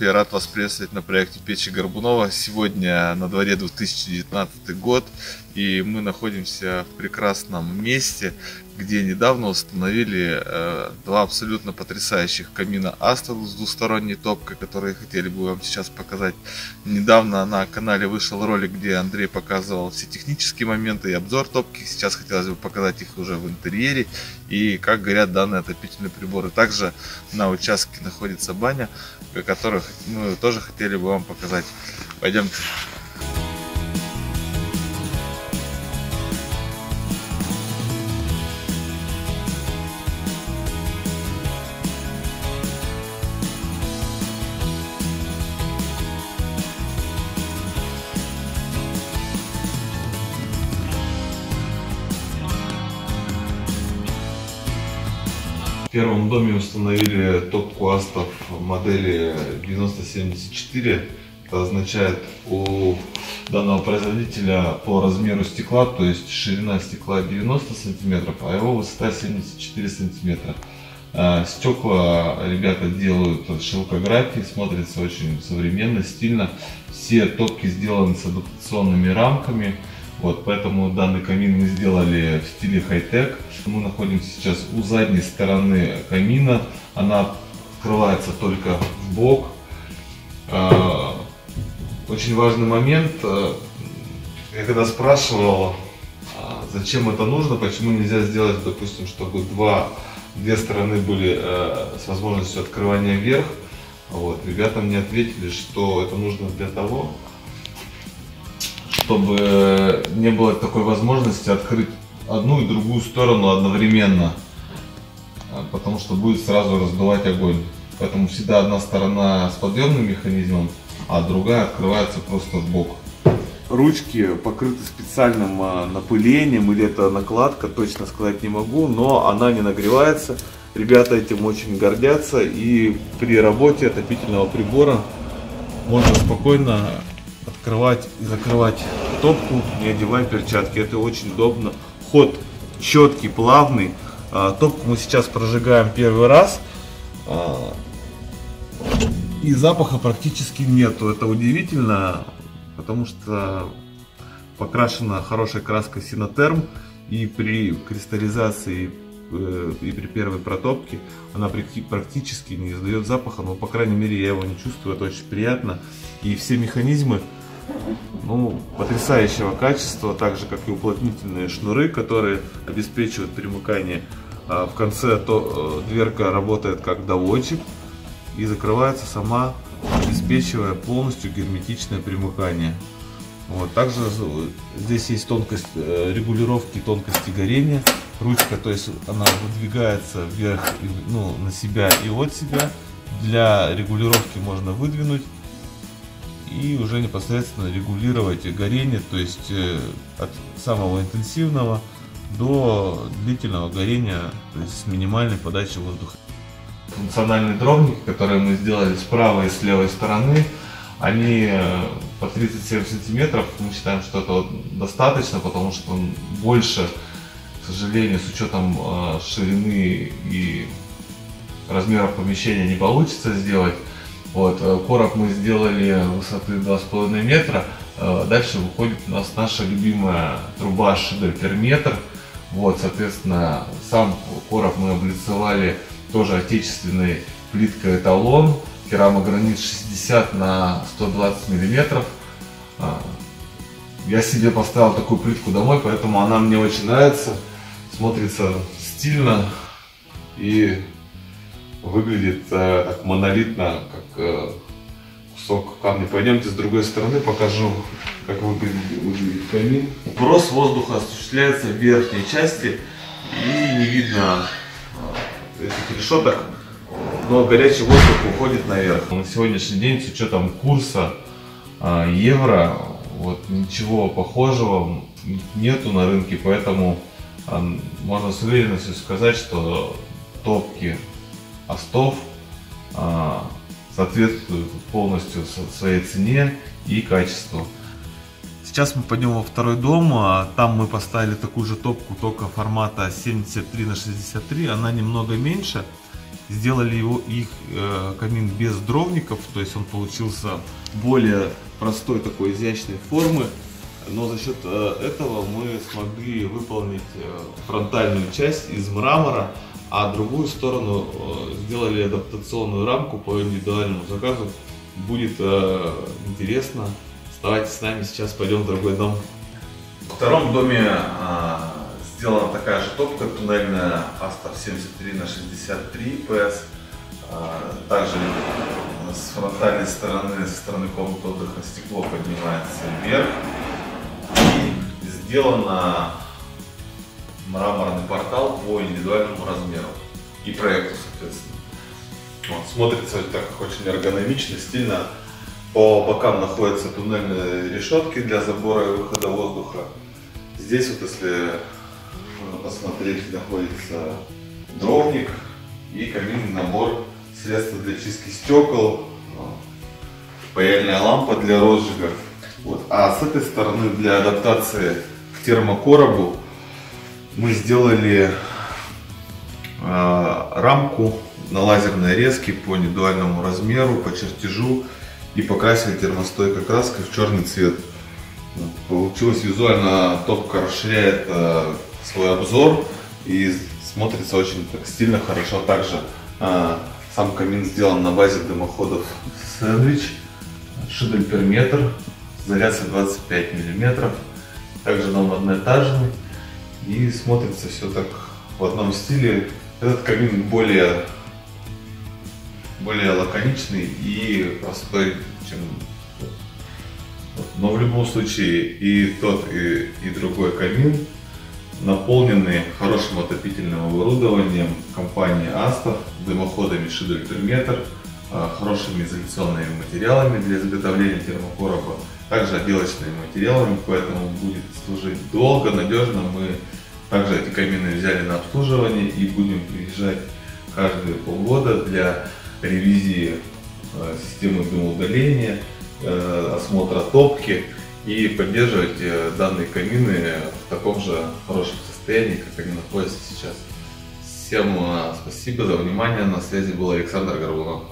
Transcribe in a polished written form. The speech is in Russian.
я рад вас приветствовать на проекте Печи Горбунова. Сегодня на дворе 2019 год, и мы находимся в прекрасном месте, где недавно установили два абсолютно потрясающих камина Астел с двусторонней топкой, которые хотели бы вам сейчас показать. Недавно на канале вышел ролик, где Андрей показывал все технические моменты и обзор топки. Сейчас хотелось бы показать их уже в интерьере и как горят данные отопительные приборы. Также на участке находится баня, которых мы тоже хотели бы вам показать. Пойдемте. В первом доме установили топку Астов модели 9074. Это означает у данного производителя по размеру стекла, то есть ширина стекла 90 сантиметров, а его высота 74 сантиметра. Стекла ребята делают в шелкографии, смотрится очень современно, стильно. Все топки сделаны с адаптационными рамками. Вот, поэтому данный камин мы сделали в стиле хай-тек. Мы находимся сейчас у задней стороны камина. Она открывается только в бок. Очень важный момент. Я когда спрашивал, зачем это нужно, почему нельзя сделать, допустим, чтобы две стороны были с возможностью открывания вверх. Вот, ребята мне ответили, что это нужно для того, чтобы не было такой возможности открыть одну и другую сторону одновременно, потому что будет сразу раздувать огонь. Поэтому всегда одна сторона с подъемным механизмом, а другая открывается просто в бок. Ручки покрыты специальным напылением, или это накладка, точно сказать не могу, но она не нагревается. Ребята этим очень гордятся, и при работе отопительного прибора можно спокойно открывать и закрывать топку, не одевая перчатки. Это очень удобно. Ход четкий, плавный. Топку мы сейчас прожигаем первый раз, и запаха практически нету. Это удивительно, потому что покрашена хорошей краской Синотерм, и при кристаллизации и при первой протопке она практически не издает запаха, но по крайней мере я его не чувствую. Это очень приятно. И все механизмы потрясающего качества, так же как и уплотнительные шнуры, которые обеспечивают примыкание. В конце дверка работает как доводчик и закрывается сама, обеспечивая полностью герметичное примыкание. Вот. Также здесь есть тонкость регулировки тонкости горения. Ручка, то есть она выдвигается вверх, на себя и от себя. Для регулировки можно выдвинуть и уже непосредственно регулировать горение, то есть от самого интенсивного до длительного горения, то есть с минимальной подачей воздуха. Функциональные дровники, которые мы сделали с правой и с левой стороны, они по 37 сантиметров. Мы считаем, что это достаточно, потому что больше, к сожалению, с учетом ширины и размеров помещения не получится сделать. Вот, короб мы сделали высоты 2,5 метра. Дальше выходит у нас наша любимая труба Шидер Перметр. Вот, соответственно, сам короб мы облицевали тоже отечественной плиткой эталон, керамогранит 60 на 120 миллиметров. Я себе поставил такую плитку домой, поэтому она мне очень нравится. Смотрится стильно и выглядит так монолитно, как кусок камня. Пойдемте с другой стороны, покажу, как выглядит камин. Вброс воздуха осуществляется в верхней части, и не видно этих решеток, но горячий воздух уходит наверх. На сегодняшний день, с учетом курса евро, ничего похожего нету на рынке, поэтому можно с уверенностью сказать, что топки Астов соответствуют полностью своей цене и качеству. Сейчас мы пойдем во второй дом. Там мы поставили такую же топку, только формата 73 на 63. Она немного меньше сделали их камин без дровников, то есть он получился более простой, такой изящной формы. Но за счет этого мы смогли выполнить фронтальную часть из мрамора, а другую сторону сделали адаптационную рамку по индивидуальному заказу. Будет интересно. Оставайтесь с нами, сейчас пойдем в другой дом. Во втором доме сделана такая же топка туннельная Astor 73×63 PS. Также с фронтальной стороны, со стороны комнаты отдыха, стекло поднимается вверх. И сделано мраморный портал по индивидуальному размеру и проекту, соответственно. Вот, смотрится так очень эргономично, стильно. По бокам находятся туннельные решетки для забора и выхода воздуха. Здесь вот, если посмотреть, находится дровник и каминный набор, средства для чистки стекол, паяльная лампа для розжига. Вот. А с этой стороны для адаптации к термокоробу мы сделали рамку на лазерной резке по индивидуальному размеру, по чертежу и покрасили термостойкой краской в черный цвет. Получилось визуально, топка расширяет свой обзор и смотрится очень так стильно, хорошо. Также сам камин сделан на базе дымоходов сэндвич, шидель периметр, изоляция 25 мм. Также дом одноэтажный и смотрится все так в одном стиле. Этот камин более лаконичный и простой, чем тот. Но в любом случае и тот, и другой камин наполнены хорошим отопительным оборудованием компании Astor, дымоходами шидель периметр, хорошими изоляционными материалами для изготовления термокороба, также отделочными материалами, поэтому будет служить долго, надежно. Мы также эти камины взяли на обслуживание и будем приезжать каждые полгода для ревизии системы дымоудаления, осмотра топки и поддерживать данные камины в таком же хорошем состоянии, как они находятся сейчас. Всем спасибо за внимание. На связи был Александр Горбунов.